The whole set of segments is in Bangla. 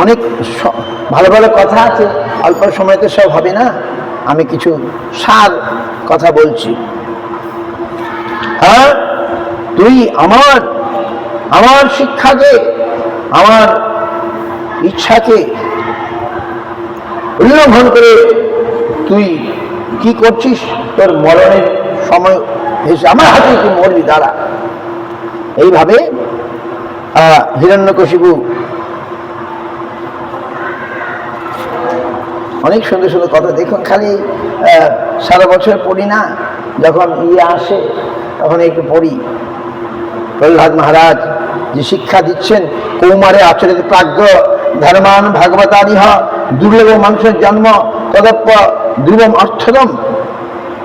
অনেক ভালো ভালো কথা আছে, অল্প সময়তে সব হবে না। আমি কিছু সার কথা বলছি। আর তুই আমার শিক্ষাকে, আমার ইচ্ছাকে উল্লঙ্ঘন করে তুই কি করছিস? তোর মরণের সময় এসে আমার হাতে তুই মরবি, দাঁড়া। এইভাবে হিরণ্যকশিপু অনেক সুন্দর সুন্দর কথা। দেখুন, খালি সারা বছর পড়ি না, যখন আসে তখন একটু পড়ি। প্রহ্লাদ মহারাজ যে শিক্ষা দিচ্ছেন, কৌমারে আচরিত প্রাজ্ঞ ধর্মান ভাগবতানিহ দুর্লভ মানুষের জন্ম তদপ্য দুর্গম অর্থদম।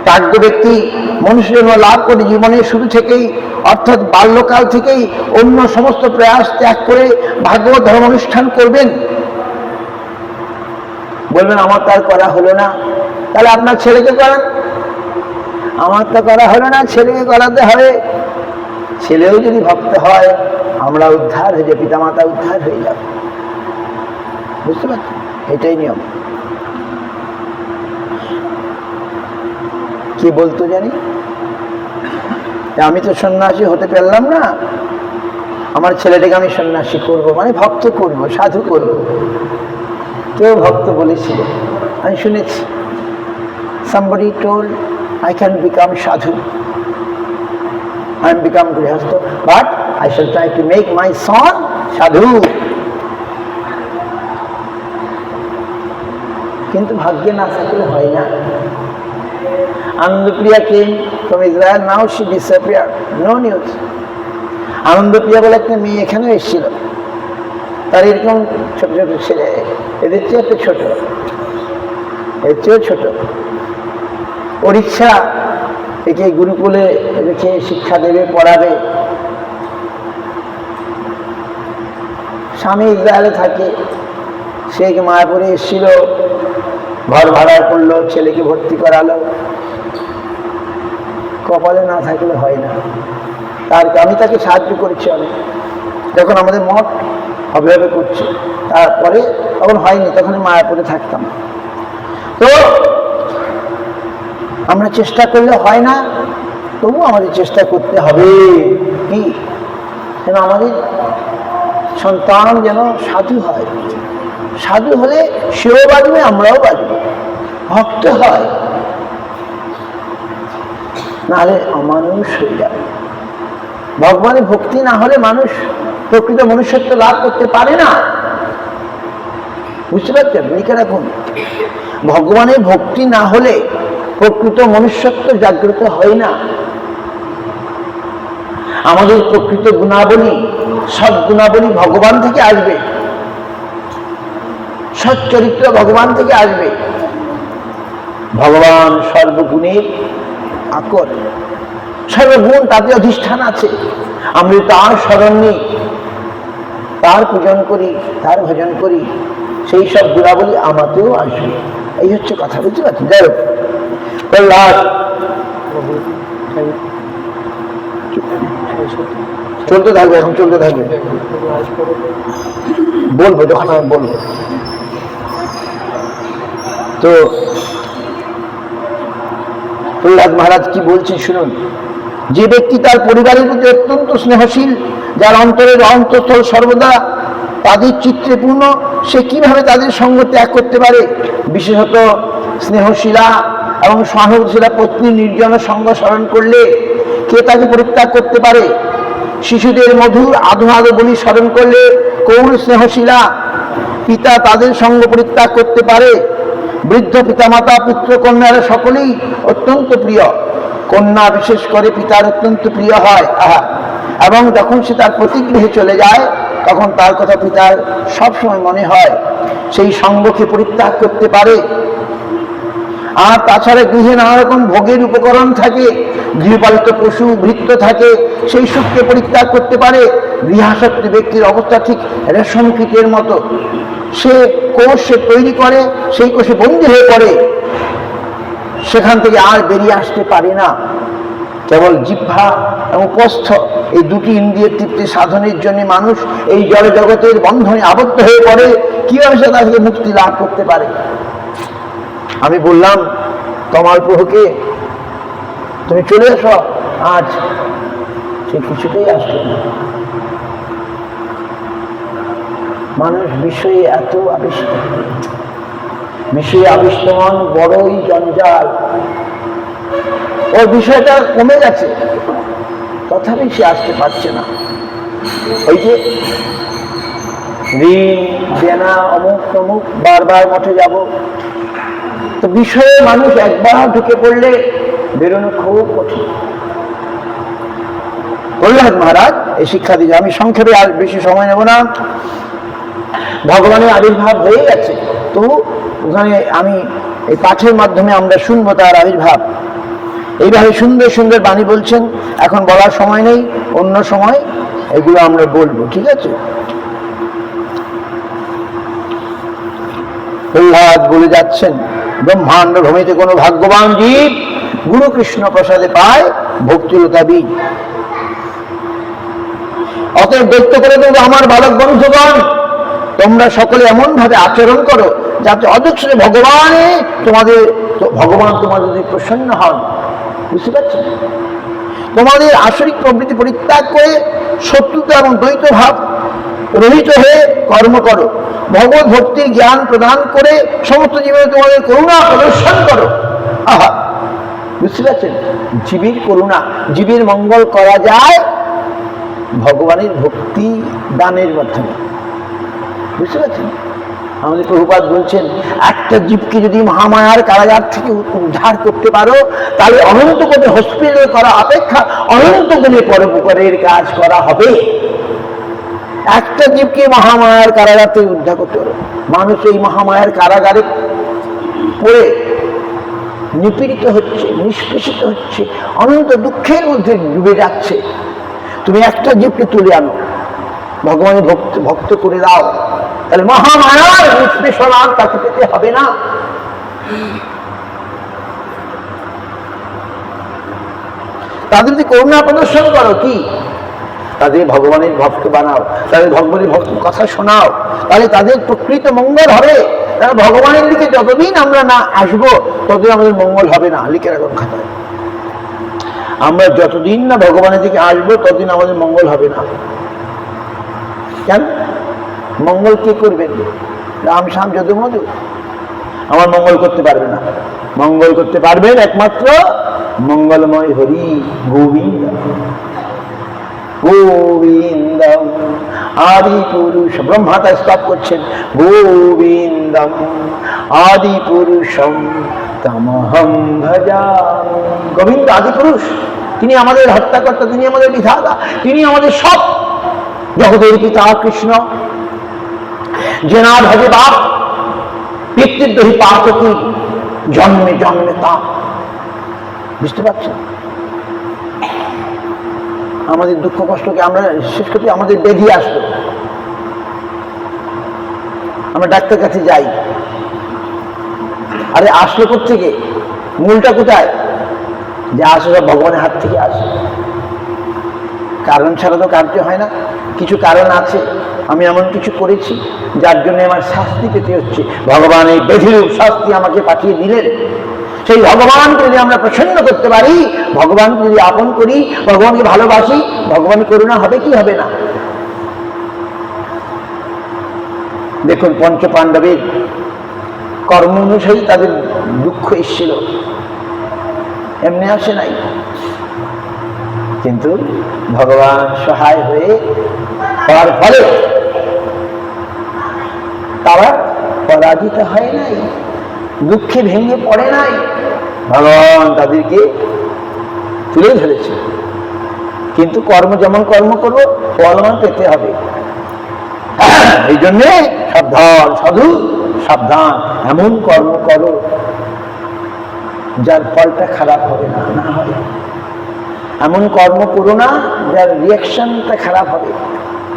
প্রাজ্ঞ ব্যক্তি মনুষ্য জন্ম লাভ করে জীবনের শুরু থেকেই, অর্থাৎ বাল্যকাল থেকেই অন্য সমস্ত প্রয়াস ত্যাগ করে ভাগবত ধর্ম অনুষ্ঠান করবেন। বলবেন আমার তো আর করা হলো না, তাহলে আপনার ছেলেকে করান। আমার তো করা হলো না, ছেলেকে করাতে হবে। ছেলেও যদি ভক্ত হয়, আমরা উদ্ধার হয়ে যাবে, পিতামাতা উদ্ধার হয়ে যাবে। বুঝতে পারছেন? এটাই নিয়ম। কি বলতো জানি, আমি তো সন্ন্যাসী হতে পারলাম না, আমার ছেলেটাকে আমি সন্ন্যাসী করব, মানে ভক্ত করব, সাধু করব। কেউ ভক্ত বলেছিল, আমি শুনেছি, somebody told I can become sadhu, I can become grihastha, but I shall try to make my son sadhu. কিন্তু ভাগ্যে না থাকলে হয় না। আনন্দপ্রিয়া came from Israel, now she disappeared, no news. আনন্দপ্রিয়া বলে একটা মেয়ে এখানে এসেছিল, তার এরকম ছোট ছোট ছেলে, এদের চেয়ে একটু ছোট, এর চেয়েও ছোট। ওর ইচ্ছা একে গুরুকুলে রেখে শিক্ষা দেবে, পড়াবে। স্বামী ইসরায়েলে থাকে, সে মায়াপুরে এসেছিল, ঘর ভাড়া করলো, ছেলেকে ভর্তি করালো। কপালে না থাকলে হয় না। আমি তাকে সাহায্য করেছি অনেক, যখন আমাদের মঠ অভাবে করছে। তারপরে তখন হয়নি, তখন মায়াপুরে থাকতাম। তো আমরা চেষ্টা করলে হয় না, তবু আমাদের চেষ্টা করতে হবে। কি যেন আমাদের সন্তান যেন সাধু হয়। সাধু হলে সেও বাঁচবে, আমরাও বাঁচব। ভক্ত হয়, নাহলে অমানুষ হয়ে যাবে। ভগবানের ভক্তি না হলে মানুষ প্রকৃত মনুষ্যত্ব লাভ করতে পারে না। বুঝতে পারছেন? লিখে রাখুন, ভগবানের ভক্তি না হলে প্রকৃত মনুষ্যত্ব জাগ্রত হয় না। আমাদের প্রকৃত গুণাবলী, সৎ গুণাবলী ভগবান থেকে আসবে, সৎ চরিত্র ভগবান থেকে আসবে। ভগবান সর্বগুণের আকর, সর্বগুণ তাতে অধিষ্ঠান আছে। আমরা তার স্মরণ নিই, তার পূজন করি, তার ভজন করি, সেই সব গুণাবলী আমাতেও আসবে। এই হচ্ছে কথা, বুঝতে পারছেন? যাই হোক, প্রহ্লাদ চলতে থাকবে, এখন চলতে থাকবে, বলবো যখন আমি বলবো। তো প্রহ্লাদ মহারাজ কি বলছেন শুনুন। যে ব্যক্তি তার পরিবারের প্রতি অত্যন্ত স্নেহশীল, যার অন্তরের অন্তঃস্থল সর্বদা তাদের চিত্রে পূর্ণ, সে কিভাবে তাদের সঙ্গ ত্যাগ করতে পারে? বিশেষত স্নেহশীলা এবং সহানুভূতিশীলা পত্নী নির্জনের সঙ্গ স্মরণ করলে কে তাকে পরিত্যাগ করতে পারে? শিশুদের মধুর আধো বলি স্মরণ করলে কোন স্নেহশীলা পিতা তাদের সঙ্গ পরিত্যাগ করতে পারে? বৃদ্ধ পিতামাতা পুত্র কন্যারা সকলেই অত্যন্ত প্রিয়, কন্যা বিশেষ করে পিতার অত্যন্ত প্রিয় হয়। এবং যখন সে তার প্রতিগৃহে চলে যায়, তখন তার কথা পিতার সবসময় মনে হয়। সেই সঙ্গকে পরিত্যাগ করতে পারে? আর তাছাড়া গৃহে নানা রকম ভোগের উপকরণ থাকে, গৃহপালিত পশু ভৃত্য থাকে, সেই সুখকে পরিত্যাগ করতে পারে? গৃহাসক্ত ব্যক্তির অবস্থা ঠিক রেশম কীটের মতো, সে কোষ সে তৈরি করে, সেই কোষে বন্দী হয়ে পড়ে, সেখান থেকে আর বেরিয়ে আসতে পারে না। কেবল জিহ্বা এবং উপস্থ এই দুটি ইন্দ্রিয় তৃপ্তি সাধনের জন্য মানুষ এই জড় জগতের বন্ধনে আবদ্ধ হয়ে পড়ে। কিভাবে সে তাকে মুক্তি লাভ করতে পারে? আমি বললাম তোমার প্রভুকে তুমি চলে এসো, আজ সে কিছুতেই আসবে না। মানুষ বিষয়ে এত আবিষ্ট, বিষয়ে আবিষ্ট মন বড়ই জঞ্জাল। ওর বিষয়টা কমে গেছে, তথাপি সে আসতে পারছে না। ওই যে ঋণ দেনা অমুক তমুক, বারবার মঠে যাব, তো বিষয়ে মানুষ একবার ঢুকে পড়লে বেরোনো খুব কঠিন। প্রহ্লাদ মহারাজ এই শিক্ষা দিয়েছে। আমি সংক্ষেপে আর বেশি সময় নেব না। ভগবানের আবির্ভাব হয়ে গেছে, তো ওখানে আমি এই পাঠের মাধ্যমে আমরা শুনবো তার আবির্ভাব। এইভাবে সুন্দর সুন্দর বাণী বলছেন, এখন বলার সময় নেই, অন্য সময় এগুলো আমরা বলবো, ঠিক আছে? প্রহ্লাদ বলে যাচ্ছেন, ব্রহ্মাণ্ড ভূমিতে কোনো ভাগ্যবান জীব গুরু কৃষ্ণ প্রসাদে পায় ভক্তিলতা বীজ। অতএব দেখতে করে দেবো আমার বালক বন্ধুগণ, তোমরা সকলে এমন ভাবে আচরণ করো যাতে অদৃষ্টে ভগবান তোমাদের যদি প্রসন্ন হন। বুঝতে পারছেন? তোমাদের আসরিক প্রবৃত্তি পরিত্যাগ করে শত্রুতা এবং দ্বৈত ভাব রহিত হয়ে কর্ম করো। ভগবত ভক্তির জ্ঞান প্রদান করে সমস্ত জীবনে তোমাদের করুণা প্রদর্শন করো। আহা, বুঝতে পারছেন? জীবের করুণা, জীবের মঙ্গল করা যায় ভগবানের ভক্তি দানের মাধ্যমে। বুঝতে পারছেন? আমাদের প্রভুপাদ বলছেন, একটা জীবকে যদি মহামায়ার কারাগার থেকে উদ্ধার করতে পারো, তাহলে অনন্ত কোটি হসপিটাল করা অপেক্ষা অনন্ত কোটি পরোপকারের কাজ করা হবে। একটা জীবকে মহামায়ার কারাগার থেকে উদ্ধার করতে পারো। মানুষ এই মহামায়ার কারাগারে পড়ে নিপীড়িত হচ্ছে, নিষ্পেষিত হচ্ছে, অনন্ত দুঃখের মধ্যে ডুবে যাচ্ছে। তুমি একটা জীবকে তুলে আনো, ভগবানের ভক্ত করে দাও, তাহলে মহামায়ার নিষ্পেষণা তাকে পেতে হবে না। তাদের যদি করুণা প্রদর্শন করো, কি তাদের ভগবানের ভক্ত বানাও, তাদের ভগবানের ভক্ত কথা শোনাও, তাহলে তাদের প্রকৃত মঙ্গল হবে। তারা ভগবানের দিকে যতদিন আমরা না আসবো ততদিন আমাদের মঙ্গল হবে না। লিখে রাখুন খাতায়, আমরা যতদিন না ভগবানের দিকে আসবো ততদিন আমাদের মঙ্গল হবে না। কেন? মঙ্গল কে করবেন? রাম শ্যাম যদু মধু আমার মঙ্গল করতে পারবে না। মঙ্গল করতে পারবেন একমাত্র মঙ্গলময় হরি গোবিন্দ। গোবিন্দম আদি পুরুষ, ব্রহ্মা তাই স্তব করছেন, গোবিন্দম আদি পুরুষম তমহং ভজামি। গোবিন্দ আদি পুরুষ, তিনি আমাদের হত্যাকর্তা, তিনি আমাদের বিধাতা, তিনি আমাদের সব। জগতের পিতা কৃষ্ণ, যে না ভজে বাপ, পিতৃদ্রোহী পাতকী, জন্মে জন্মে তা। বুঝতে পারছেন? আমাদের দুঃখ কষ্টকে আমরা শেষ করতে আমাদের ব্যাধি আসলো, আমরা ডাক্তার কাছে যাই, আরে আসলো কোত্থেকে? মূলটা কোথায়? যে আসে সব ভগবানের হাত থেকে আসে। কারণ ছাড়া তো কার্য হয় না। কিছু কারণ আছে, আমি এমন কিছু করেছি যার জন্য আমার শাস্তি পেতে হচ্ছে। ভগবান এই ব্যাধিরূপ শাস্তি আমাকে পাঠিয়ে দিলেন। সেই ভগবানকে যদি আমরা প্রসন্ন করতে পারি, ভগবানকে যদি আপন করি, ভগবানকে ভালোবাসি, ভগবানের করুণা হবে কি হবে না? দেখুন, পঞ্চ পাণ্ডবের কর্ম অনুসারী তাদের দুঃখ এসেছিল, এমনি আসে নাই। কিন্তু ভগবান সহায় হয়ে হওয়ার ফলে তারা পরাজিত হয় নাই, দুঃখে ভেঙে পড়ে নাই। ভগবান তাদেরকে তুলে ধরেছে। কিন্তু কর্ম যেমন কর্ম করবো, ফলমান পেতে হবে। এই জন্যে সাবধান সাধু, সাবধান, এমন কর্ম করো যার ফলটা খারাপ হবে না। না হয় এমন কর্ম করো না যার রিয়াকশনটা খারাপ হবে,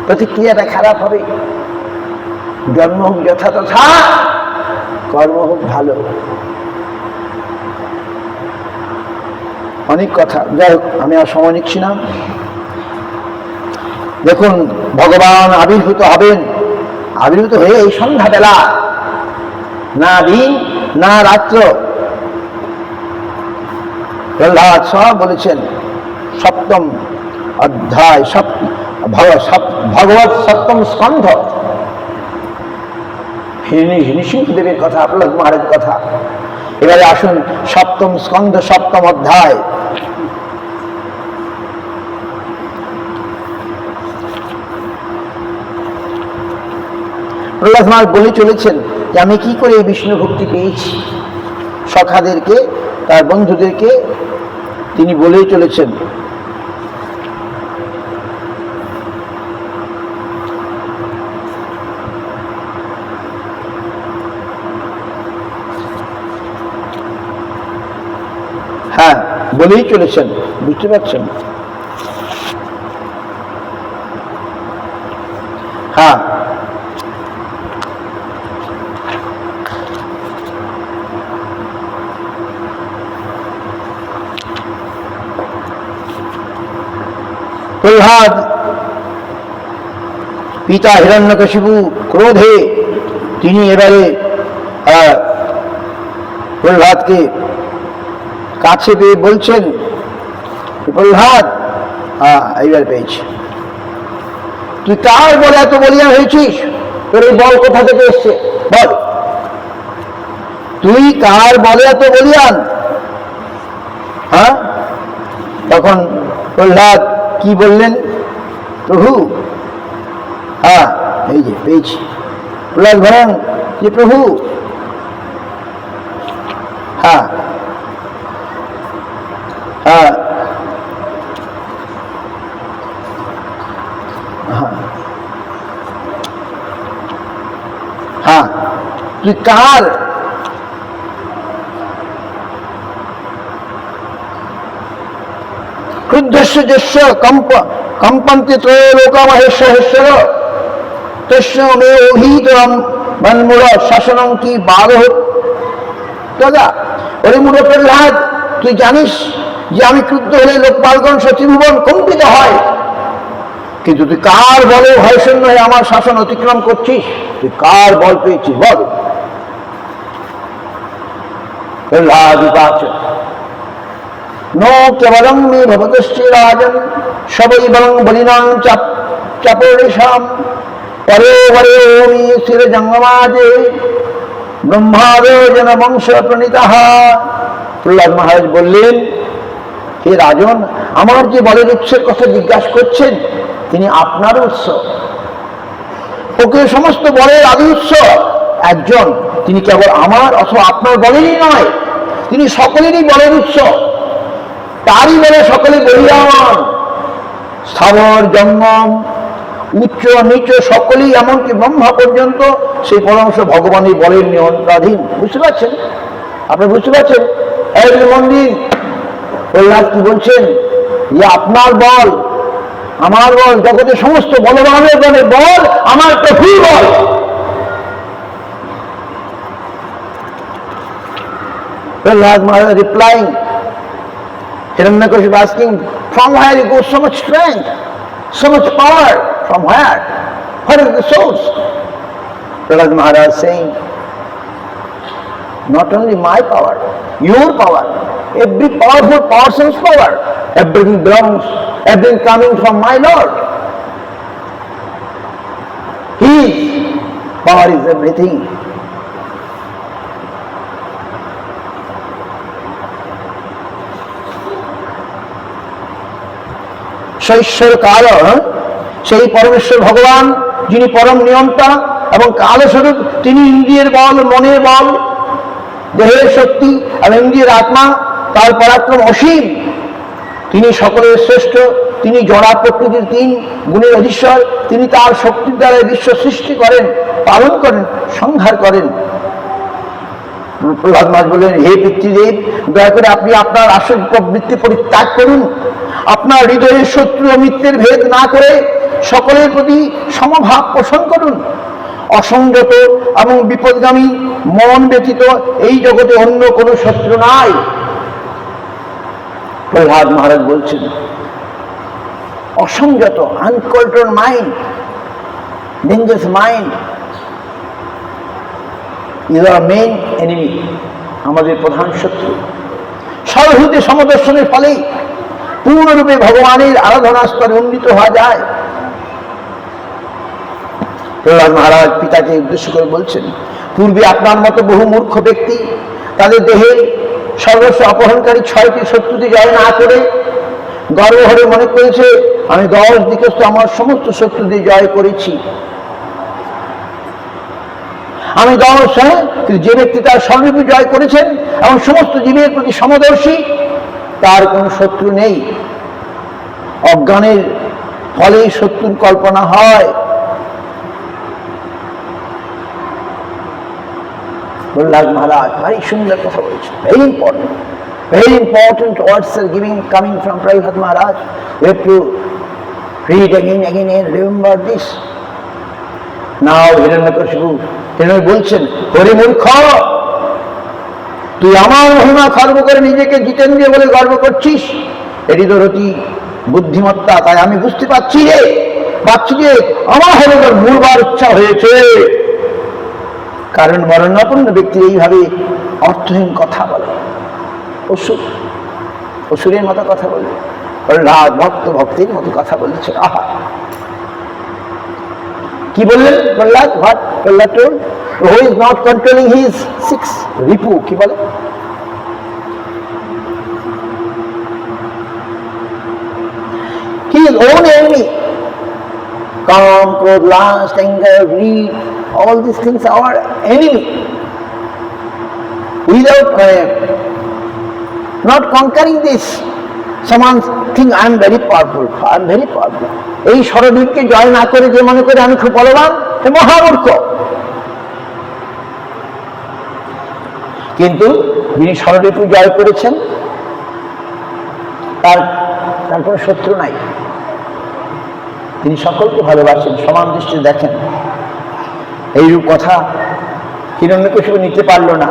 প্রতিক্রিয়াটা খারাপ হবে। জন্ম হোক যথা তথা, কর্ম হোক ভালো। অনেক কথা, যাই হোক আমি আর সময় নিচ্ছি না। দেখুন, ভগবান আবির্ভূত হবেন, আবির্ভূত হয়ে এই সন্ধ্যাবেলা, না দিন না রাত্র, প্রহ্লাদ সব বলেছেন। সপ্তম অধ্যায়, ভগবত সপ্তম স্কন্ধ, নৃসিংহদেবের কথা, প্রহ্লাদ মহারাজের কথা। এবারে আসুন সপ্তম স্কন্ধ সপ্তম অধ্যায়। প্রহ্লাদ মহারাজ বলে চলেছেন যে আমি কি করে এই বিষ্ণু ভক্তি পেয়েছি। সখাদেরকে, তার বন্ধুদেরকে তিনি বলেই চলেছেন। হ্যাঁ, বলেই চলেছেন, বুঝতে পারছেন? হ্যাঁ, প্রহ্লাদ পিতা হিরণ্যকশিপু ক্রোধে তিনি এবারে প্রহ্লাদকে কাছে পেয়ে বলছেন, প্রহ্লাদ এইবার পেয়েছি, তুই কার বলে এত বলিয়ান হয়েছিস? তোর এই বল কোথা থেকে এসছে বল, তুই কার বলে এত বলিয়ান? হ্যাঁ, তখন প্রহ্লাদ কি বললেন? প্রভু, হ্যাঁ এই যে পেয়েছি। প্রহ্লাদ বলেন যে প্রভু, হ্যাঁ হ্যাঁ হ্যাঁ, তুই কার? ক্রুদ্ধস্য যস্য কম্পন্তে ত্রয়োলোকমহেশ্বর তস্য মে অভিতরম মন্মূঢ় শাসনং কি বারহ। দাদা, ওরে মূঢ় প্রহ্লাদ, তুই জানিস যে আমি ক্রুদ্ধ হলে লোকপালগণ ত্রিভুবন কম্পিত হয়, কিন্তু তুই কার বলে ভয়শূন্য হয়ে আমার শাসন অতিক্রম করছিস? তুই কার বল পেয়েছিস বল? প্রহ্লাদ উবাচ নো কেবলং মে ভবতশ্চ রাজন সবৈবং বলিনাং চাপরিষাম পরে পরে ওমি শির জঙ্গমাজে ব্রহ্মাদো জন বংশ প্রণীতঃ। প্রহ্লাদ মহারাজ বললেন, হে রাজন, আমার যে বলের উৎসের কথা জিজ্ঞাসা করছেন, তিনি আপনার উৎস। ওকে সমস্ত বলের আদি উৎস একজন, তিনি কেবল আমার অথবা আপনার বলেরই নয়, তিনি সকলেরই বলের উৎস। তারই বলে সকলে বলিয়ান। স্থাবর জঙ্গম, উচ্চ নিচ সকলেই, এমনকি ব্রহ্মা পর্যন্ত সেই পরমাংশ ভগবানের বলের নিয়ন্ত্রণাধীন। বুঝতে পারছেন? আপনি বুঝতে পারছেন? এই মন্দির প্রহ্লাদ কি বলছেন? যে আপনার বল, আমার বল, জগতের সমস্ত বলবানের বল আমার প্রভুর বল। Prahlad Maharaj replying, Hiranyakashipu asking, from where you go so much strength, so much power? From where? What is the source? Prahlad Maharaj saying, not only my power, your power, every powerful person's power, everything belongs, everything coming from my Lord. His power is everything. ঈশ্বর কাল, সেই পরমেশ্বর ভগবান যিনি পরম নিয়ন্তা এবং কালস্বরূপ, তিনি ইন্দ্রিয়ের বল, মনের বল, দেহের শক্তি এবং ইন্দ্রিয়ের আত্মা, তার পরাক্রম অসীম। তিনি সকলের শ্রেষ্ঠ, তিনি জড়া প্রকৃতির তিন গুণের অধীশ্বর। তিনি তার শক্তির দ্বারা বিশ্ব সৃষ্টি করেন, পালন করেন, সংহার করেন। প্রহ্লাদ মহারাজ বললেন, হে পিতৃদেব, দয়া করে আপনি আপনার আসল প্রবৃত্তি পরিত্যাগ করুন। আপনার হৃদয়ের শত্রু ও মিত্রের ভেদ না করে সকলের প্রতি সমভাব পোষণ করুন। অসংযত এবং বিপদগামী মন ব্যতীত এই জগতে অন্য কোনো শত্রু নাই। প্রহ্লাদ মহারাজ বলছেন, অসংযত uncontrol mind, dangerous mind is our main enemy, আমাদের প্রধান শত্রু। সর্বভূতে সমদর্শনের ফলেই পূর্ণরূপে ভগবানের আরাধনা স্তরে উন্নীত হওয়া যায়। প্রহ্লাদ মহারাজ পিতাকে উদ্দেশ্য করে বলছেন, পূর্বে আপনার মতো বহু মূর্খ ব্যক্তি তাদের দেহে সর্বস্ব অপহরণকারী 6টি শত্রুতে জয় না করে গর্বভরে মনে করেছে আমি 10 দিকস্থ আমার সমস্ত শত্রুদের জয় করেছি। আমি 10, কিন্তু যে ব্যক্তি তার সর্বরূপে জয় করেছেন এবং সমস্ত জীবের প্রতি সমদর্শী, তার কোনো শত্রু নেই। অজ্ঞানের ফলেই শত্রুর কল্পনা হয়। প্রহ্লাদ মহারাজ ভারী সুন্দর কথা বলেছেন, very important words are coming from Prahlad Maharaj. We have to read again and remember this. Now Hiranyakashipu বলছেন, হরি মূর্খ, তুই আমার মহিমা খর্ব করে নিজেকে জিতেন্দ্রিয় বলে গর্ব করছিস, এটি তোর অতি বুদ্ধিমত্তা। তাই আমি বুঝতে পারছি যে আমার হলে তোর মূলবার ইচ্ছা হয়েছে। কারণ মরণাপন্ন ব্যক্তি এইভাবে অর্থহীন কথা বলে, অসুরের মতো কথা বলে, প্রহ্লাদ ভক্তের মতো কথা বলেছে। আহা, কি বললেন Prahlad? Prahlad told, who is not controlling his 6 রিপু, কি বলে? His own enemy, calm, cruel, lust, anger, greed, all these things are our enemy. Without not conquering this, someone think I am very powerful. এই ষড়ঋপুকে জয় না করে যে মনে করে আমি খুব বলবান, সে মহামূর্খ। কিন্তু যিনি ষড়ঋপু জয় করেছেন তার কোনো শত্রু নাই। তিনি সকলকে ভালোবাসেন, সমান দৃষ্টিতে দেখেন। এইরূপ কথা হিরণ্যকশিপু নিতে পারলো না।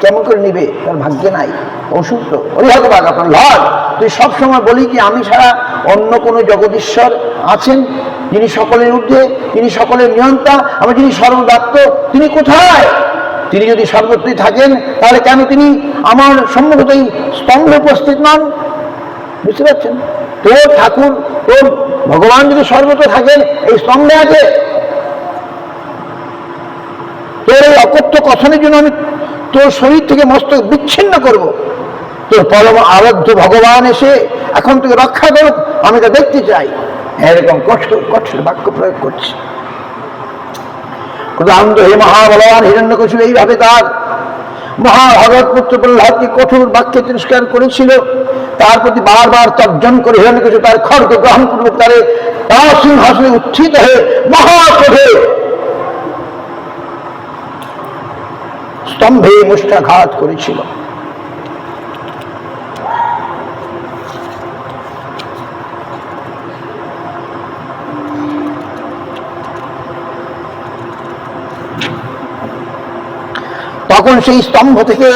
কেমন করে নিবে? তার ভাগ্যে নাই, অসুস্থ। হরিহতবাগ আপনার লর্ড, তুই সবসময় বলি কি আমি ছাড়া অন্য কোনো জগদীশ্বর আছেন যিনি সকলের ঊর্ধ্বে, তিনি সকলের নিয়ন্তা, আমি যিনি সর্বব্যাপ্ত, তিনি কোথায়? তিনি যদি সর্বত্রই থাকেন তাহলে কেন তিনি আমার সম্মুখতেই স্তম্ভে উপস্থিত নন? বুঝতে পারছেন? তোর ঠাকুর, তোর ভগবান যদি সর্বত্র থাকেন, এই স্তম্ভে আছে। তোর এই অকথ্য কথনের জন্য আমি তোর শরীর থেকে মস্তক বিচ্ছিন্ন করব। তোর পরম আরাধ্য ভগবান এসে এখন তোকে রক্ষা করুক, আমি তা দেখতে চাই। এরকম কঠোর বাক্য প্রয়োগ করছে। ক্রোধান্ধ হে মহাবলবান হিরণ্যকশিপু এইভাবে তার মহাভাগবত পুত্র প্রহ্লাদকে কঠোর বাক্যে তিরস্কার করেছিল। তার প্রতি বারবার তর্জন করে হিরণ্যকশিপু তার খড়গ গ্রহণ পূর্বক তার সিংহাসনে উত্থিত হয়ে মহাক্রোধে স্তম্ভে মুষ্টাঘাত করেছিল। তখন সেই স্তম্ভ থেকে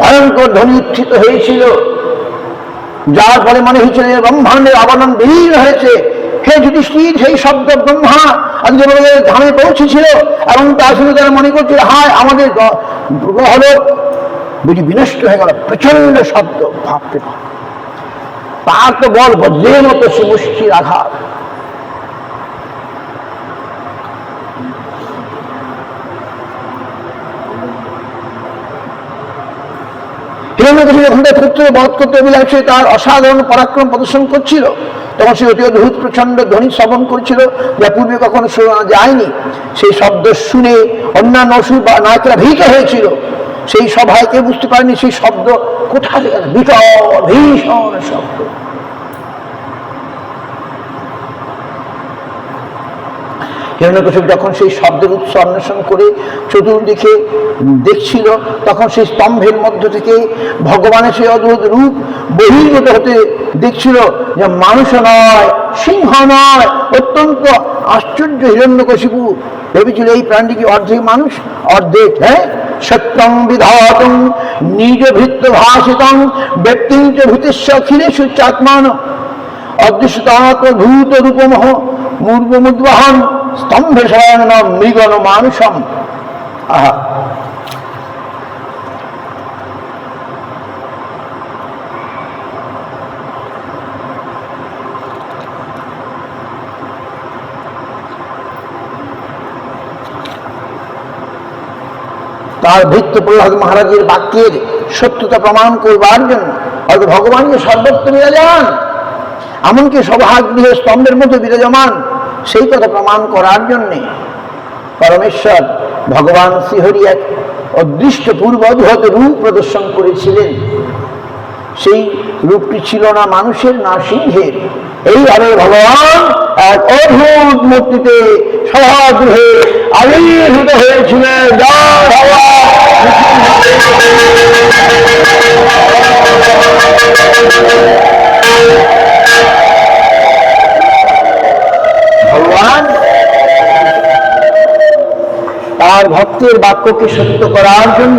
ভয়ঙ্কর ধ্বনি উত্থিত হয়েছিল, যার ফলে মনে হয়েছিল ব্রহ্মাণ্ডের আবরণ বিলীন হয়েছে। হে যুধিষ্ঠির, সেই শব্দ ব্রহ্মা আদিদেবতাদের ধামে পৌঁছেছিল এবং তার সঙ্গে তারা মনে করছিল হায় আমাদের গ্রহলোক বুঝি বিনষ্ট হয়ে গেল। প্রচন্ড শব্দ, ভাবতে তার তো বল বজ্রের মতো সুমুষ্টির আঘাত। হিরণ্যকশিপু যখন তার পুত্রকে বধ করতে অভিলাষে তার অসাধারণ পরাক্রম প্রদর্শন করছিল, তখন সে অতি অদ্ভুত প্রচন্ড ধ্বনি শ্রবণ করছিল, যা পূর্বে কখনো শোনা যায়নি। সেই শব্দ শুনে অন্যান্য অসুর বা নায়করা ভীত হয়েছিল। সেই সভায় কেউ বুঝতে পারেনি সেই শব্দ কোথা থেকে, বিকট ভীষণ শব্দ। হিরণ্যকশিপু যখন সেই শব্দের উৎস অন্বেষণ করে চতুর্দিকে দেখছিল, তখন সেই স্তম্ভের মধ্য থেকে ভগবানের সেই অদ্ভুত রূপ বহির্গত হতে দেখছিল, যে মানুষ নয়, সিংহ নয়। অত্যন্ত আশ্চর্য হিরণ্যকশিপু ভেবেছিল এই প্রাণটি কি অর্ধেক মানুষ, অর্ধেক সত্যং বিধাতুং নিজ ভৃত্য ভাষিতং ব্যক্তিং চ ভূতিস্য অখিলেষু চাত্মান অদৃশ্যতাত্মভূত রূপমহ মূর্বমুদ্বহন স্তম্ভে শয়ন মৃগন মানুষম। আহা, তার ভৃত্য প্রহ্লাদ মহারাজের বাক্যের সত্যতা প্রমাণ করবার জন্য হয়তো ভগবান যে সর্বত্র বিরাজমান, এমনকি সভাগৃহে স্তম্ভের মধ্যে বিরাজমান, সেই কথা প্রমাণ করার জন্যে পরমেশ্বর ভগবান শ্রীহরি এক অদৃষ্ট পূর্বধূত রূপ প্রদর্শন করেছিলেন। সেই রূপটি ছিল না মানুষের, না সিংহের। এইভাবে ভগবান এক অদ্ভুত মূর্তিতে সভাগৃহে আবির্ভূত হয়েছিলেন। ভগবান তার ভক্তের বাক্যকে সত্য করার জন্য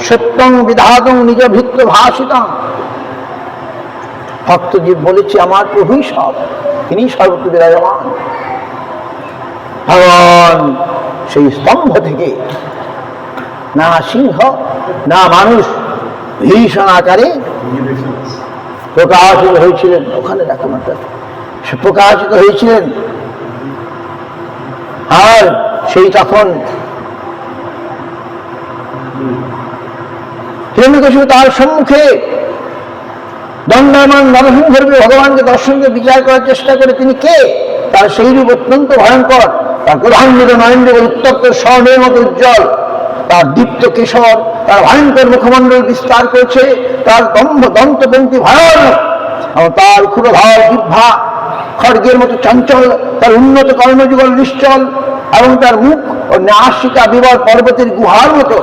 সত্যং বিধাতং নিজ ভৃত্য ভাষিতং, ভক্ত যে বলেছে আমার প্রভুই সব, তিনি সর্বত্র বিরাজমান। ভগবান সেই স্তম্ভ থেকে না সিংহ না মানুষ, ভীষণ আকারে প্রকাশিত হয়েছিলেন। ওখানে রাখুন, সে প্রকাশিত হয়েছিলেন। আর সেই তখন হিরণ্যকশিপু তার সম্মুখে দণ্ডায়মান নরসিংহরূপে ভগবানকে দর্শনকে বিচার করার চেষ্টা করে। তিনি কে? তার সেই রূপ অত্যন্ত ভয়ঙ্কর, তার প্রধান্বিত নরেন্দ্র উত্তপ্ত স্বর্ণের মতো উজ্জ্বল, তার দীপ্ত কেশর, তার ভয়ঙ্কর মুখমণ্ডল বিস্তার করেছে, তার দন্তপঙ্ক্তি ভয়ানক, এবং তার ক্ষুরধার জিহ্বা খড়গের মতো চঞ্চল, তার উন্নত কর্ণযুগল নিশ্চল, এবং তার মুখ ও নাসিকা বিবর পর্বতের গুহার মতো,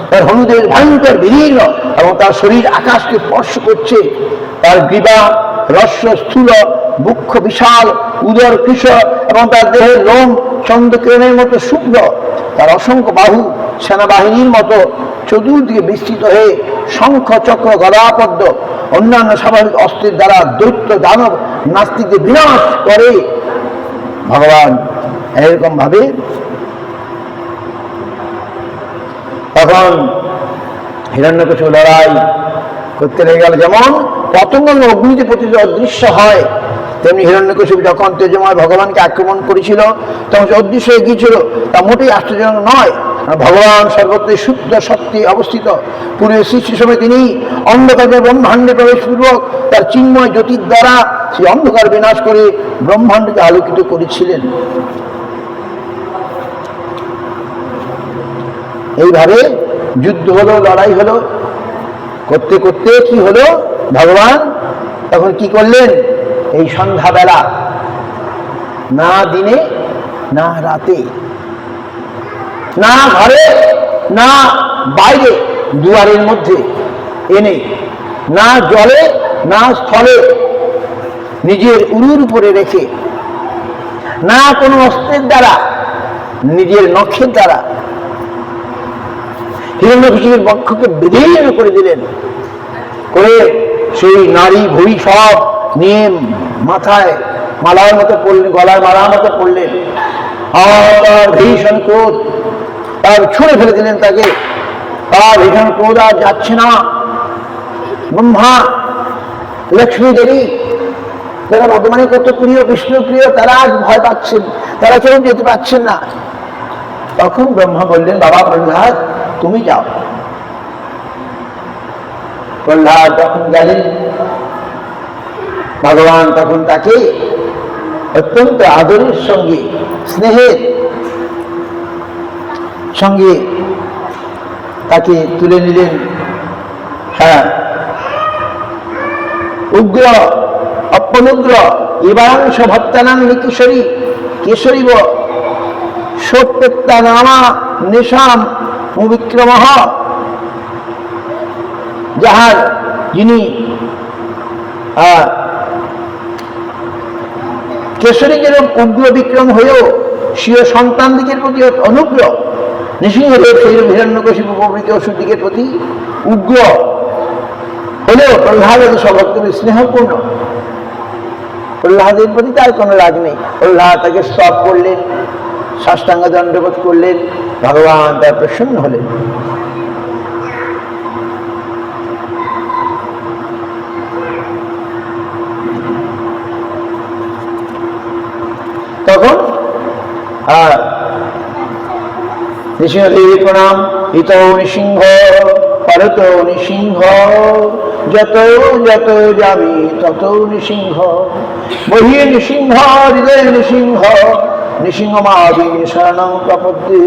তার হনুদের ভয়ঙ্কর বিদীর্ণ, এবং তার শরীর আকাশকে স্পর্শ করছে। তার গ্রীবা রস্য স্থূল, বৃক্ষ বিশাল, উদর কৃষ, এবং তার দেহের লোম চন্দ্রকিরণের মতো শুভ্র। তার অসংখ্য বাহু সেনাবাহিনীর মতো চতুর্দিকে বিস্তৃত হয়ে শঙ্খ চক্র গদাপদ্ম অন্যান্য স্বাভাবিক অস্ত্রের দ্বারা দৈত্য দানব নাস্তিকদের বিনাশ করে। ভগবান এরকম ভাবে তখন হিরণ্যকশিপু লড়াই করতে লেগে গেল। যেমন পতঙ্গ অগ্নিতে পতিত অদৃশ্য হয়, তেমনি হিরণ্যকশিপু যখন তেজময় ভগবানকে আক্রমণ করেছিল তখন সে অদৃশ্য হয়ে গিয়েছিল। তা মোটেই আশ্চর্যজনক নয়, ভগবান সর্বত্র শুদ্ধ সত্যে অবস্থিত। পূর্বে সৃষ্টির সময় তিনি অন্ধকারে ব্রহ্মাণ্ডে প্রবেশপূর্বক তার চিন্ময় জ্যোতির দ্বারা সেই অন্ধকার বিনাশ করে ব্রহ্মাণ্ডকে আলোকিত করেছিলেন। এইভাবে যুদ্ধ হলো, লড়াই হলো, করতে করতে কি হলো, ভগবান তখন কি করলেন, এই সন্ধ্যাবেলা না দিনে না রাতে, না ঘরে না বাইরে, দুয়ারের মধ্যে এনে, না জলে না স্থলে, নিজের উরুর উপরে রেখে, না কোনো অস্ত্রের দ্বারা, নিজের নখের দ্বারা হিরণ্যকশিপুর বক্ষকে বিদীর্ণ করে দিলেন। করে সেই নারী ভুঁড়ি সব নিয়ে মাথায় মালার মতো পড়লেন, গলায় মালার মতো পড়লেন। আর ভীষণ ক্রোধ, তার ছুঁড়ে ফেলে দিলেন তাকে। তার ভীষণ ক্রোধ আর যাচ্ছে না। ব্রহ্মা লক্ষ্মী দেবী, যারা ভগবানের কত প্রিয়, বিষ্ণু প্রিয়, তারা আজ ভয় পাচ্ছেন, তারা কেউ যেতে পারছেন না। তখন ব্রহ্মা বললেন, বাবা প্রহ্লাদ তুমি যাও। প্রহ্লাদ যখন গেলেন, ভগবান তখন তাকে অত্যন্ত আদরের সঙ্গে, স্নেহের সঙ্গে তাকে তুলে নিলেন। হ্যাঁ, উগ্র অপনুগ্র ইবাংশ ভক্তানাং কেশরী কেশরীব সোপেত্তা নামা নেশাম বিক্রম, যাহার যিনি কেশরী যেরকম উগ্র বিক্রম হয়েও স্বীয় সন্তানদিগের প্রতি অনুগ্রহ, নৃসিংহদেব সেই হিরণ্যকশিপু প্রভৃতি অসুরদিগের প্রতি উগ্র হলেও প্রহ্লাদের স্বভক্ত স্নেহপূর্ণ। প্রহ্লাদের প্রতি তার কোনো রাগ নেই। প্রহ্লাদ তাকে স্তব করলেন, সাষ্টাঙ্গ দণ্ডবোধ করলেন, ভগবান তার প্রসন্ন হলেন। তখন নৃসিংহদেবী প্রণাম, হিত নৃসিংহ পরত নৃসিংহ, যত যত যাবি তত নৃসিংহ, বহি নৃসিংহ হৃদয় নৃসিংহ, নৃসিংহ মাবি শরণং প্রপদ্যে।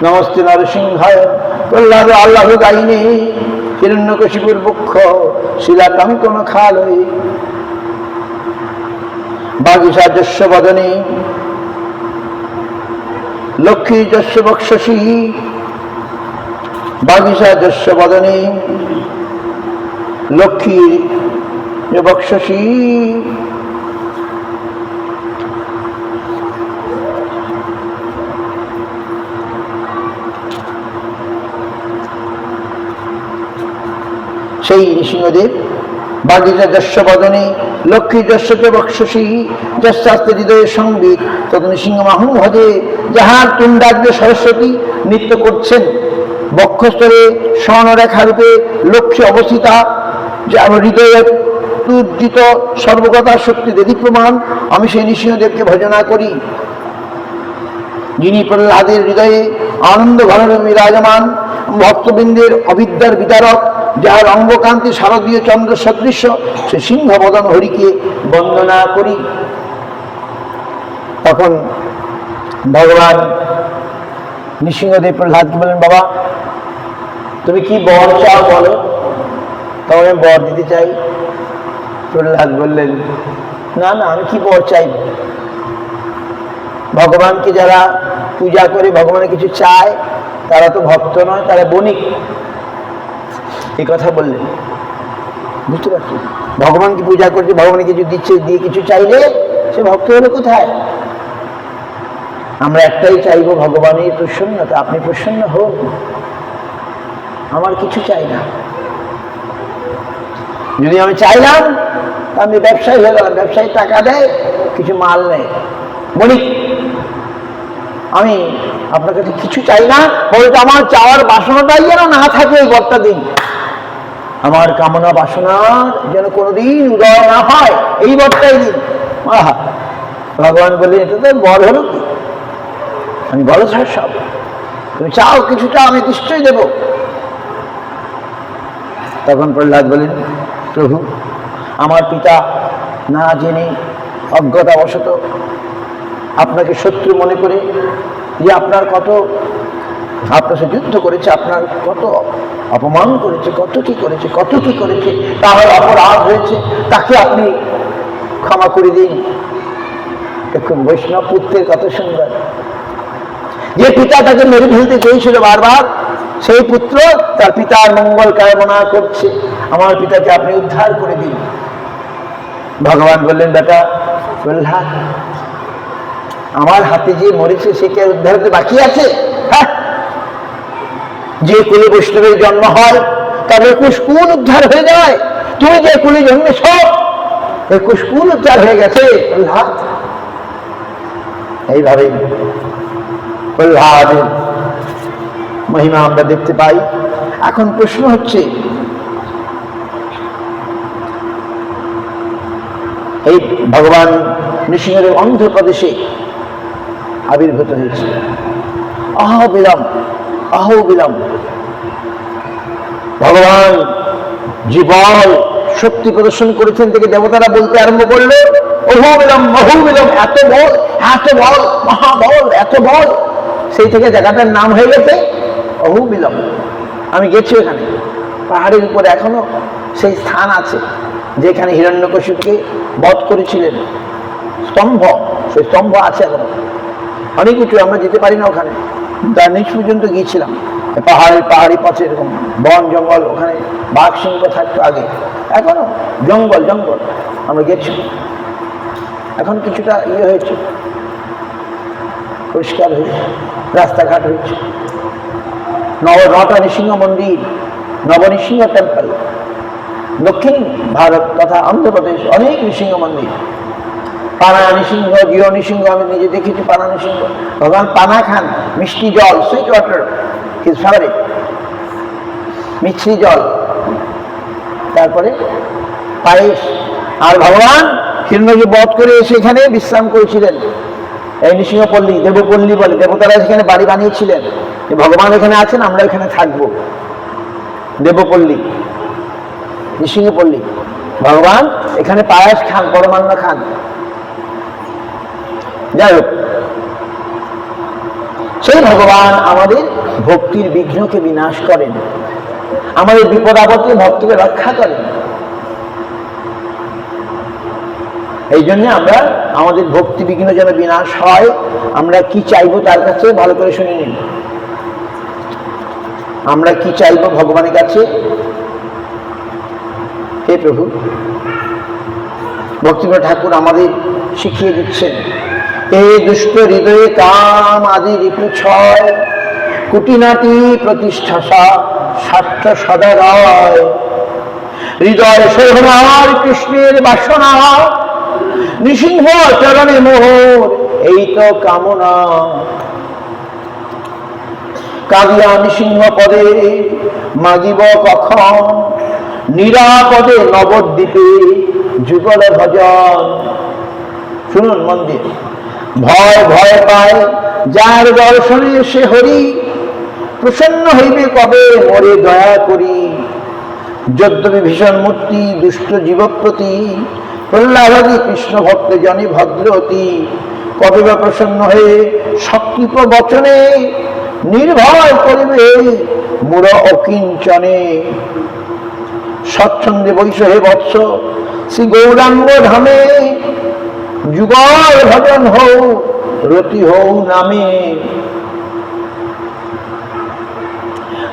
নমস্তে নরসিংহায়। প্রহ্লাদ আল্লাহ গাইনে হিরণ্যকশিপুর বক্ষ শিলাকাঙ্কন খালয়ে, বাগীশা যস্য বদনে লক্ষ্মী যস্য বক্ষসি, বাগীশা যস্য বদনে লক্ষ্মী বক্ষসি। সেই নৃসিংহদেব বাগীশা যস্য বদনে লক্ষ্মী যস্যতে বক্ষসি, যস্যাস্তে হৃদয়ের সংবিত তত নৃসিংহ মাহু ভজে। যাহার তুণ্ডাগ্রে সরস্বতী নৃত্য করছেন, বক্ষস্থলে স্বর্ণরেখা রূপে লক্ষ্মী অবস্থিতা, যার হৃদয়ে উজ্জিত সর্বকথা শক্তি দেদীপ্যমান, আমি সেই নৃসিংহদেবকে ভজনা করি, যিনি প্রহ্লাদের হৃদয়ে আনন্দ ঘনরূপে বিরাজমান, ভক্তবৃন্দের অবিদ্যার বিতারক, যার অঙ্গকান্তি শারদীয় চন্দ্র সদৃশ্য, সে সিংহবদন হরিকে বন্দনা করি। তখন ভগবান নৃসিংহদেব প্রহ্লাদকে বলেন, বাবা তুমি কি বর চাও বলো, তখন আমি বর দিতে চাই। প্রহ্লাদ বললেন, না না, আমি কি বর চাই? ভগবানকে যারা পূজা করে ভগবানের কিছু চায় তারা তো ভক্ত নয়, তারা বণিক। এই কথা বললেন, বুঝতে পারছি। ভগবানকে পূজা করছে, ভগবানকে কিছু দিচ্ছে, দিয়ে কিছু চাইলে সে ভক্ত হলো কোথায়? আমরা একটাই চাইবো, ভগবানের প্রসন্নতা। আপনি প্রসন্ন হোক, আমার কিছু চাই না। যদি আমি চাইলাম আমি ব্যবসায়ী হয়ে গেলাম, ব্যবসায়ী টাকা দেয়, কিছু মাল নেয়, বণিক। আমি আপনার কাছে কিছু চাই না, বলতে আমার চাওয়ার বাসনাটাই যেন না থাকে এই বরটা দিন। আমার কামনা বাসনার যেন কোনোদিন উদয় না হয়, এই বরটাই দিন। আহা, ভগবান বললেন, এটা তো বর হলো কি? আমি বলো স্যার সব, তুমি চাও কিছুটা, আমি নিশ্চয়ই দেব। তখন প্রহ্লাদ বলেন, প্রভু আমার পিতা না জেনে অজ্ঞতাবশত আপনাকে শত্রু মনে করে যে আপনার কত আপনার সাথে যুদ্ধ করেছে, আপনার কত অপমান করেছে, কত কি করেছে, কত কি করেছে, তাহলে অপরাধ হয়েছে, তাকে আপনি ক্ষমা করে দিন। দেখুন বৈষ্ণব পুত্রের কত সুন্দর। যে পিতা তাকে মেরে ফেলতে চেয়েছিল বারবার, সেই পুত্র তার পিতার মঙ্গল কামনা করছে, আমার পিতাকে আপনি উদ্ধার করে দিন। ভগবান বললেন, বেটা প্রহ্লাদ, আমার হাতে যে মরেছে সে কে উদ্ধার হতে বাকি আছে? হ্যাঁ, যে কুলে বৈষ্ণবের জন্ম হয় তার 21 কুল উদ্ধার হয়ে যায়। তুমি যে কুলে জন্মেছ 21 কুল উদ্ধার হয়ে গেছে প্রহ্লাদ। এইভাবে প্রহ্লাদের মহিমা আমরা দেখতে পাই। এখন প্রশ্ন হচ্ছে, এই ভগবান নৃসিংহদেব অন্ধ্রপ্রদেশে আবির্ভূত হয়েছে। অহবিলম অহবিলম ভগবান জীবন শক্তি প্রদর্শন করেছেন থেকে দেবতারা বলতে আরম্ভ করলো, অহবিলম বহুবিলম, এত বল, এত বল, মহাবল, এত বল। সেই থেকে জায়গাটার নাম হয়ে গেছে অহবিলম। আমি গেছি ওখানে, পাহাড়ের উপরে এখনো সেই স্থান আছে যেখানে হিরণ্যকশিপুকে বধ করেছিলেন। স্তম্ভ, সেই স্তম্ভ আছে এখনো, অনেক কিছু। আমরা যেতে পারি না ওখানে, তার নিচ পর্যন্ত গিয়েছিলাম। পাহাড়ি পথে এরকম বন জঙ্গল, ওখানে বাঘ সিংহ থাকতো আগে, এখনো জঙ্গল জঙ্গল। আমরা গেছি, এখন কিছুটা ইয়ে হয়েছে। পরিষ্কার হয়েছে, রাস্তাঘাট হয়েছে। নটা নৃসিংহ মন্দির, নবনৃসিংহ টেম্পল, দক্ষিণ ভারত তথা অন্ধ্রপ্রদেশ অনেক নৃসিংহ মন্দির। পানা নৃসিংহ, জিও নৃসিংহ, আমি নিজে দেখেছি পানা নৃসিংহ। ভগবান পানা খান, মিষ্টি জল, সুইট ওয়াটার হিজ ফেভারিট, মিষ্টি জল, তারপরে পায়েস। আর ভগবান হিরণ্যকে বধ করে সেখানে বিশ্রাম করেছিলেন। এই নৃসিংহপল্লী, দেবপল্লী বলে, দেবতারা সেখানে বাড়ি বানিয়েছিলেন। ভগবান এখানে আছেন, আমরা এখানে থাকবো। দেবপল্লী, নৃসিংহপল্লী, ভগবান এখানে পায়েস খান, পরমান্ন খান। যাই হোক, সেই ভগবান আমাদের ভক্তির বিঘ্নকে বিনাশ করেন, আমাদের বিপদ আপদে ভক্তকে রক্ষা করেন। এই জন্য আমরা আমাদের ভক্তি বিঘ্ন যেন বিনাশ হয়, আমরা কি চাইবো তার কাছে ভালো করে শুনে নিন। আমরা কি চাইবো ভগবানের কাছে? হে প্রভু, ভক্তিবিনোদ ঠাকুর আমাদের শিখিয়ে দিচ্ছেন, এই দুষ্ট হৃদয়ে কাম আদি রিপু ছয়, কুটিনাটি প্রতিষ্ঠা স্বার্থ সদা রয়, হৃদয় শোভনার কৃষ্ণের বাসনা, নৃসিংহ চরণে মোহর এই তো কামনা। কাঁদিয়া নৃসিংহ পদে মাগিব কখন, নিরাপদে নবদ্বীপে যুগল ভজন। শুনুন মন দিয়ে, ভয় ভয় পায় যার দর্শনে সে হরি, প্রসন্ন হইবে কবে মরে দয়া করি। যদ্যপি ভীষণ মূর্তি দুষ্ট জীবপ্রতি, প্রহ্লাদাদি কৃষ্ণ ভক্ত জনে ভদ্রতি। কবে বা প্রসন্ন হয়ে সকৃপ বচনে, নির্ভয় করিবে মূঢ় অকিঞ্চনে। স্বচ্ছন্দে বৈশ হে বৎস শ্রী গৌরাঙ্গ ধামে, যুগল ভজন হও রতি হও নামে।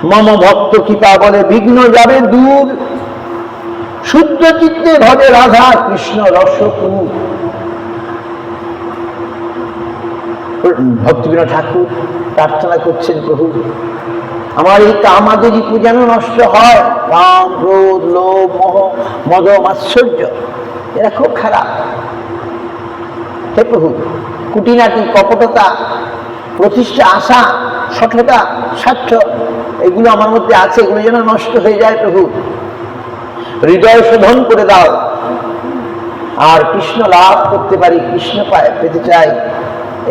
মম ভক্ত কৃপা বলে বিঘ্ন যাবে দূর, শুদ্ধ চিত্তে ভজে রাধা কৃষ্ণ রসপুর। ভক্তিবিনোদ ঠাকুর প্রার্থনা করছেন, প্রভু আমার এই কামাদি যেন নষ্ট হয়। কাম, ক্রোধ, লোভ, মোহ, মদ, মাৎসর্য, এরা খুব খারাপ। হে প্রভু, কুটিনাটি, কপটতা, প্রতিষ্ঠা, আশা, সঠতা, স্বার্থ, এগুলো আমার মধ্যে আছে, এগুলো যেন নষ্ট হয়ে যায়। প্রভু হৃদয় শোধন করে দাও, আর কৃষ্ণ লাভ করতে পারি, কৃষ্ণ পেতে চাই,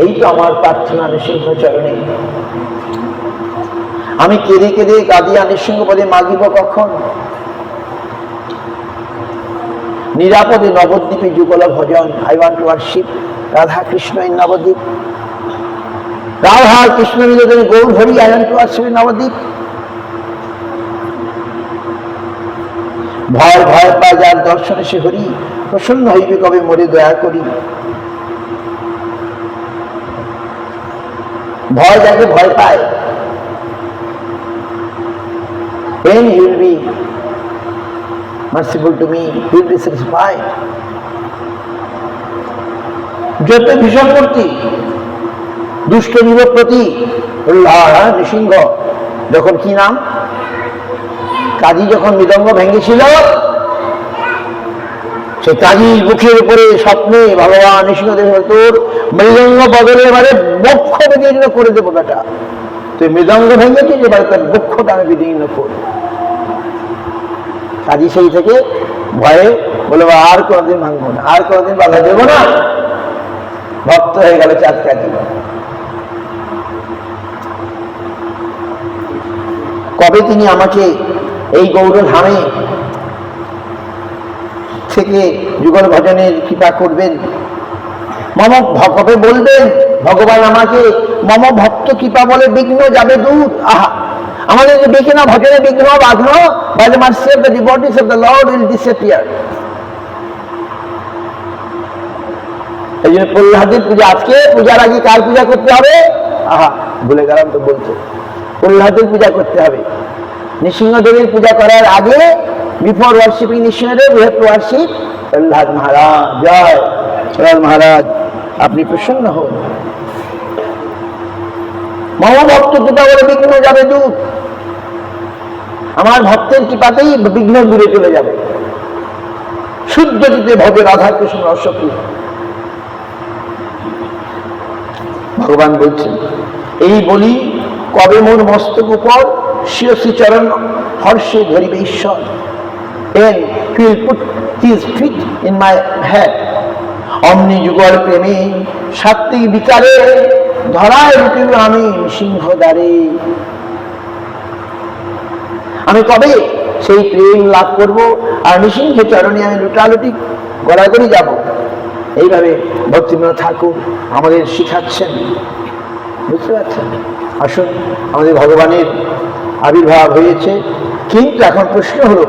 এই তো আমার প্রার্থনা নৃসিংহ চরণে। আমি কেঁদে কেঁদে কাঁদিয়া নৃসিংহ পদে মাগিব কখন, নিরাপদে নবদ্বীপে যুগল ভজন। I want to worship Radha Krishna in Nabadwip, Radha Krishna মিলনে Gaur Hari. I want to worship in Nabadwip. ভয় ভয় পায় যার দর্শনে সে হরি, প্রসন্ন হইবে কবে মরে দয়া করি। ভয় যাকে ভয় পায়, when he will be merciful to me, he will be satisfied. যত ভীষণমূর্তি দুষ্ট জীবের প্রতি নৃসিংহ, যখন কি নাম, কাজী যখন মৃদঙ্গ ভেঙেছিল, সে কাজীর মুখের উপরে স্বপ্নে ভগবান নৃসিংহদেব, তোর মৃদঙ্গ বদলে এবারে বক্ষ বিদীর্ণ করে দেবো বেটা, তুই মৃদঙ্গ ভেঙেছিস, এবারে তোর বক্ষটা আমি বিদীর্ণ করব। কাজী সেই থেকে ভয়ে বলে আর কোনোদিন ভাঙবো না, আর কোনোদিন বাধা দেবো না। ভক্ত হয়ে গেল চাঁদ কাজী। কবে তিনি আমাকে এই গৌরধামে থেকে যুগল ভজনের কৃপা করবেন, মম কবে বলবেন ভগবান আমাকে মম ভক্ত কৃপা বলে বিঘ্ন যাবে দূর। আহা, আমাদের যে বিঘ্ন, ভজনে বিঘ্ন বাঘ্ন, by the mercy of the devotees of the Lord will disappear. এই জন্য প্রহ্লাদের পূজা, আজকে পূজার আগে কার পূজা করতে হবে? আহা, ভুলে গেলাম তো বলতে, প্রহ্লাদের পূজা করতে হবে। নৃসিংহদেবের পূজা করার আগে, before worshipping Narasimhadev, we have to worship Prahlad Maharaj. জয় প্রহ্লাদ মহারাজ, আপনি প্রসন্ন হন। মম ভক্ত কৃপা করে বিঘ্ন যাবে দূর, আমার ভক্তের কৃপাতেই বিঘ্ন দূরে চলে যাবে। শুদ্ধ চিতে ভবে রাধা কৃষ্ণ রসপ্রিয়। ভগবান বলছেন, এই বলি কবে মোর মস্তক উপর শির শ্রীচরণ হর্ষে ধরিবে ঈশ্বর। Then he will put his feet in my head. অমনি যুগল প্রেমে সাত্বিক বিচারে ধরায় রুটিব আমি সিংহদ্বারে। আমি কবে সেই প্রেম লাভ করব আর নৃসিংহের চরণে আমি লুটালুটি গড়াগড়ি যাব। এইভাবে ভক্তিবিনোদ ঠাকুর আমাদের শিখাচ্ছেন। বুঝতে পারছেন? আসুন, আমাদের ভগবানের আবির্ভাব হয়েছে, কিন্তু এখন প্রশ্ন হলো